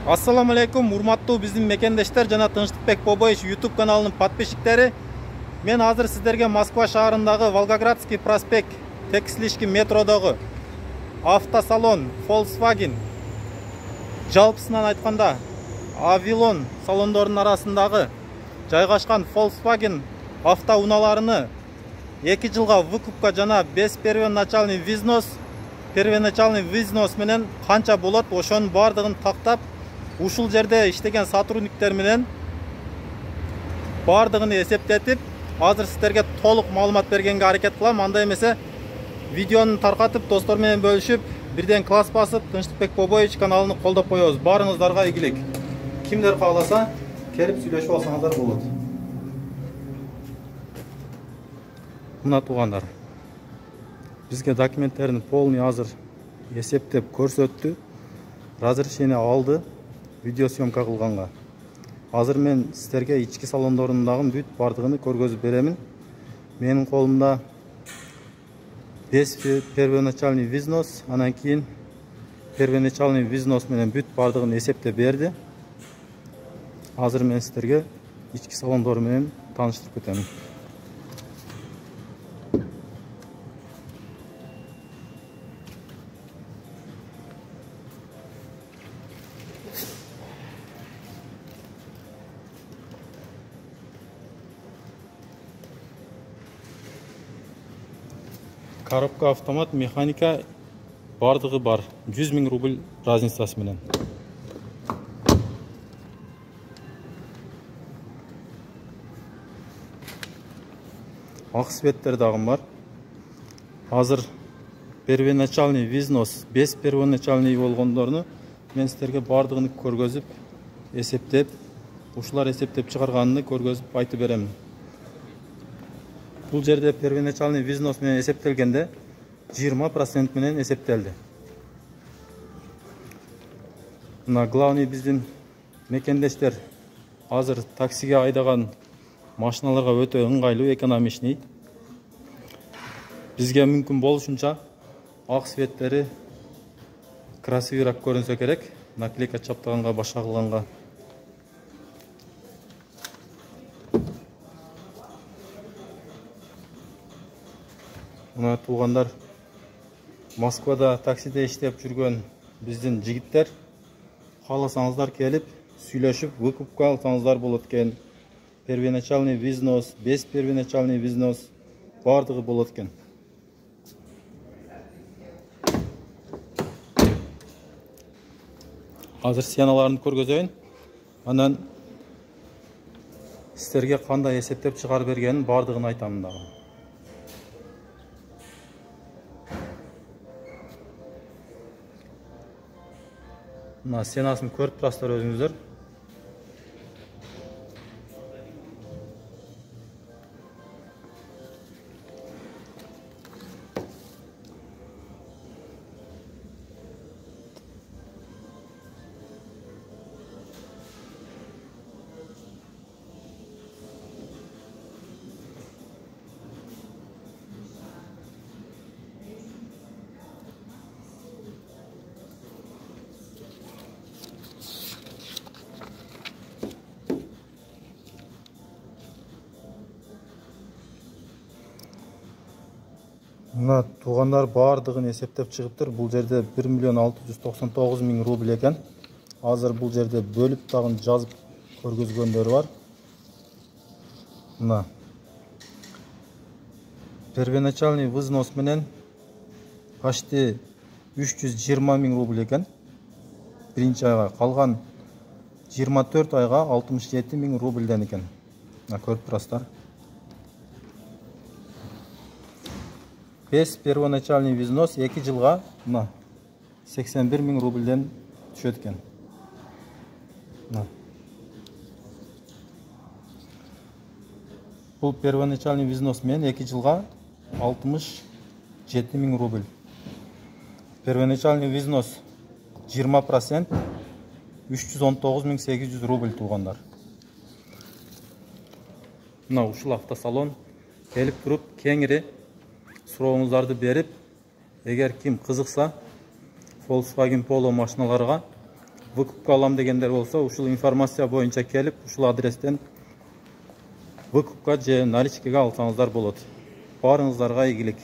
Assalamu alaikum, урматтуу биздин мекендештер жана Тынчтыкбек Бобоевич YouTube каналынын подписчиктери. Мен азыр сиздерге Москва шаарындагы Волгоградский проспект Текслишки метродогу автосалон Volkswagen, жалпысынан айтканда Avilon салондорунун арасындагы жайгашкан Volkswagen автоунааларыны 2 жылга выкупка жана без первоначальный взнос менен канча болот, ошонун бардыгын тактап, ушул жерде иштеген сотрудниктер менен бардыгын эсептетип, азыр сиздерге толук маалымат бергенге аракет кылам. Андай эмесе видеону таркатып, достор менен бөлүшүп, бирден класс басып, Тынчтыкбек Бобоевич каналын колдоп коебуз. Баарыңыздарга ийгилик. Кимдер кааласа, келип сүйлөшүп алсаңыздар болот. Мына туугандар, бизге документтерин полный азыр эсептеп көрсөттү, разрешение алды видеосъемка кылганга. Азыр мен сиздерге ички салондорундагы бүт бардыгын көргөзүп беремин. Менин колумда без первоначальный взнос, анан кийин первоначальный взнос менен бүт бардыгын эсептеп берди. Азыр мен сиздерге ички салондору менен тааныштырып кетемин. Коробка автомат, механика бардыгы бар. 100 000 рубль разницасы менен. Ак светтер дагы бар. Азыр первоначальный взнос, без первоначальный болгондорну мен сиздерге бардыгын көргөзүп, эсептеп, ушулар эсептеп чыгарганын көргөзүп айтып беремин. Бул жерде первоначальный взнос менен эсептелгенде 20% менен эсептелди. Мына главный биздин мекендештер азыр таксиге айдаган машиналарга өтө ыңгайлуу, экономичный. Бизге мүмкүн болушунча ак светтери красивыйраак көрүнсө керек, наклейка чаптаганга, башка кылганга. Мына туугандар, Москвада таксиде иштеп жүргөн биздин жигиттер, кааласаңыздар келип сүйлөшүп, выкупка алсаңыздар болот экен. Первоначальный взнос, без первоначальный взнос бардыгы болот экен. Азыр сценаларын көргөзөйүн. Анан сиздерге кандай эсептеп чыгарып бергенин бардыгын айтамын дагы. Мына сценасын көрүп турасыздар өзүңүздөр. Мына туугандар бардыгын эсептеп чыгыптыр. Бул жерде 1 699 000 рубль экен. Азыр бул жерде бөлүп дагы жазып көргөзгөндөр бар. Мына первоначальный взнос менен почти 320 000 рубль экен. Биринчи айга калган 24 айга 67 000 рубльден экен. Мына көрүп турасыздар. Без первоначальный взнос 2 жылга 81 000 рубльден түшөт экен. Бул первоначальный взнос менен 2 жылга 67 000 рубль. Первоначальный взнос 20% 319 800 рубль туугандар. Мына ушул автосалон келип туруп кеңири сурооңуздарды берип, эгер ким кызыкса Volkswagen Polo машиналарга выкупка алам дегендер болса, ушул информация боюнча келип, ушул адрестен выкупка же наличкеге алсаңыздар болот. Барыңыздарга ийгилик.